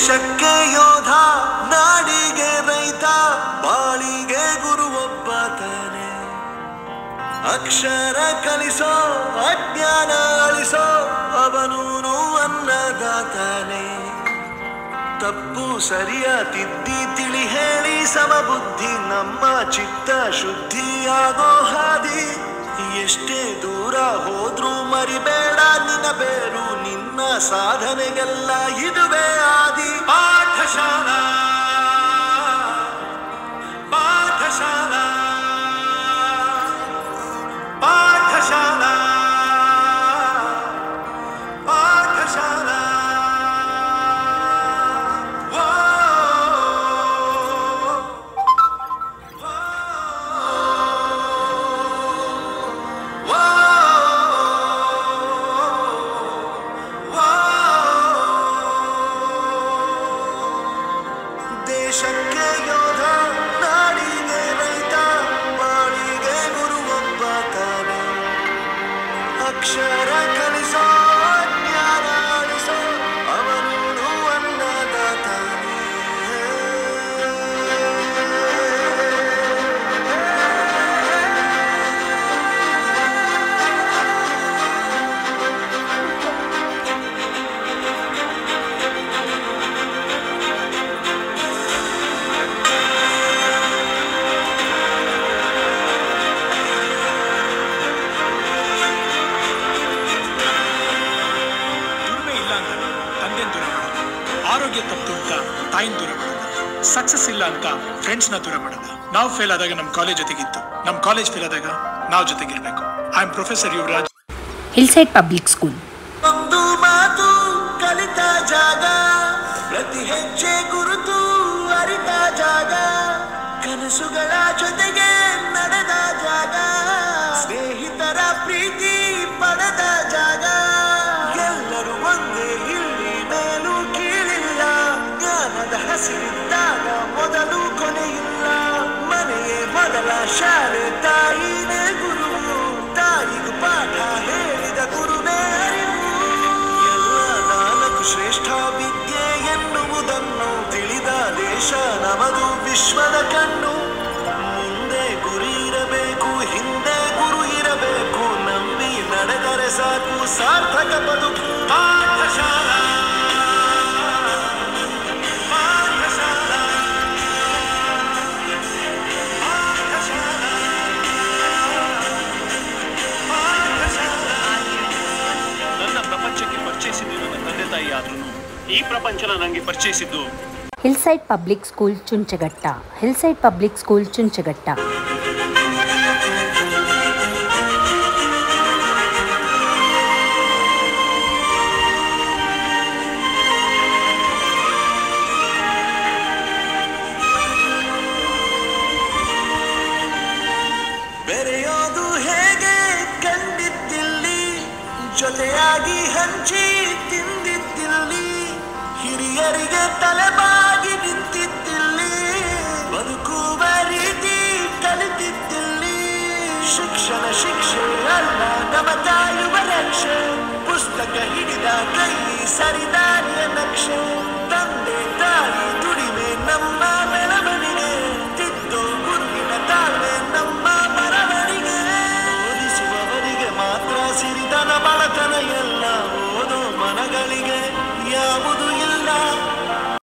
ದೇಶಕ್ಕೆ ಯೋಧ, ನಾಡಿಗೆ ರೈತ, ಬಾಳಿಗೆ ಗುರು ಒಬ್ಬ ತಾನೆ. ಅಕ್ಷರ ಕಲಿಸೋ, ಅಜ್ಞಾನ ಅಳಿಸೋ, ಅವನೂನು ಅನ್ನದಾತಾನೆ. ತಪ್ಪು ಸರಿಯ ತಿದ್ದಿ ತಿಳಿ ಹೇಳಿ ಸಮಬುದ್ಧಿ, ನಮ್ಮ ಚಿತ್ತ ಶುದ್ಧಿಯಾಗೋ ಹಾದಿ. ಎಷ್ಟೇ ದೂರ ಹೋದ್ರೂ ಮರಿಬೇಡ ನಿನ್ನ ಬೇರು, ನಿನ್ನ ಸಾಧನೆಗೆಲ್ಲ ಇದುವೇ ಆದಿ. ಪಾಠಶಾಲಾ ಪಾಠಶಾಲಾ ಪಾಠಶಾಲಾ ಪಾಠಶಾಲಾ. ದೇಶಕ್ಕೆ ಯೋಧ, ನಾಡಿಗೆ ರೈತ, ಬಾಳಿಗೆ ಗುರು ಒಬ್ಬ ತಾನೆ. ಅಕ್ಷರ ಕಲಿಸೋ, ಜ್ಞಾನ ಅಳಿಸೋ, ಅವನು ಅನ್ನದಾತಾನೆ. ಆರೋಗ್ಯ ತಪ್ಪು ಅಂತ ತಾಯಿನ ದೂರ ಮಾಡೋದು, ಸಕ್ಸಸ್ ಇಲ್ಲ ಅಂತ ಫ್ರೆಂಡ್ಸ್ನ ದೂರ ಮಾಡೋದು. ನಾವು ಫೇಲ್ ಆದಾಗ ನಮ್ಮ ಕಾಲೇಜ್ ಜೊತೆಗಿತ್ತು, ನಮ್ಮ ಕಾಲೇಜ್ ಫೇಲ್ ಆದಾಗ ನಾವು ಜೊತೆಗಿರ್ಬೇಕು. I am professor Yuvaraj, Hillside Public School. ಒಂದು ಮಾತು ಕಲಿತ ಜಾಗ, ಪ್ರತಿ ಹೆಜ್ಜೆ ಗುರುತು ಅರಿತ ಜಾಗ, ಕನಸುಗಳ ಜೊತೆಗೆ ನಡೆದ ಜಾಗ, ಸ್ನೇಹಿತರ ಪ್ರೀತಿ ಪಡೆದ ಜಾಗ. ಎಲ್ಲರೂ ಒಂದೇ ಇಲ್ಲಿ, ಮೇಲೂ ಕೀಳಿಲ್ಲ, ಜ್ಞಾನದ ಹಸಿರಿದ್ದಾಗ ಮೊದಲು ಕೊನೆಯಿಲ್ಲ. ಮನೆಯೇ ಮೊದಲ ಶಾಲೆ, ತಾಯಿನೇ ಗುರು, ತಾಯಿಗೂ ಪಾಠ ಹೇಳಿದ ಗುರುವೇ ಅರಿವು. ಎಲ್ಲ ನಾಲ್ಕು ಶ್ರೇಷ್ಠ ವಿದ್ಯೆ ಎನ್ನುವುದನ್ನು ತಿಳಿದ ದೇಶ ನಮದು, ವಿಶ್ವದ ಕಣ್ಣು. ಮುಂದೆ ಗುರಿ ಇರಬೇಕು, ಹಿಂದೆ ಗುರು ಇರಬೇಕು, ನಂಬಿ ನಡೆದರೆ ಸಾಕು ಸಾರ್ಥಕ ಬದುಕು. ಪಾಠಶಾಲಾ ಪಾಠಶಾಲಾ ಪಾಠಶಾಲಾ ಪಾಠಶಾಲಾ. ನನ್ನ ಪ್ರಪಂಚಕ್ಕೆ ಪರಿಚಯಿಸಿದ್ದು ನನ್ನ ತಂದೆ ತಾಯಿ ಆದ್ರೂ ಈ ಪ್ರಪಂಚನ ನನಗೆ ಪರಿಚಯಿಸಿದ್ದು Hillside Public School Chunchaghatta. Hillside Public School Chunchaghatta. ಬೆರೆಯೋದು ಹೇಗೆ ಕಂಡಿದ್ದಿಲ್ಲಿ, ಜೊತೆಯಾಗಿ ಹಂಚಿ ತಿಂದಿದ್ದಿಲ್ಲಿ, ಹಿರಿಯರಿಗೆ ತಲೆಬಾಗಿ ನಿಂತಿದ್ದಿಲ್ಲಿ, ಬದುಕುವ ರೀತಿ ಕಲಿತಿದ್ದಿಲ್ಲಿ. ಶಿಕ್ಷಣ ಶಿಕ್ಷೆ ಅಲ್ಲ, ನಮ್ಮ ತಾಯುವ ರಕ್ಷೆ, ಪುಸ್ತಕ ಹಿಡಿದ ಕೈ ಸರಿದಾರಿಯ ನಕ್ಷೆ. ತಂದೆ ತಾಯಿ ದುಡಿ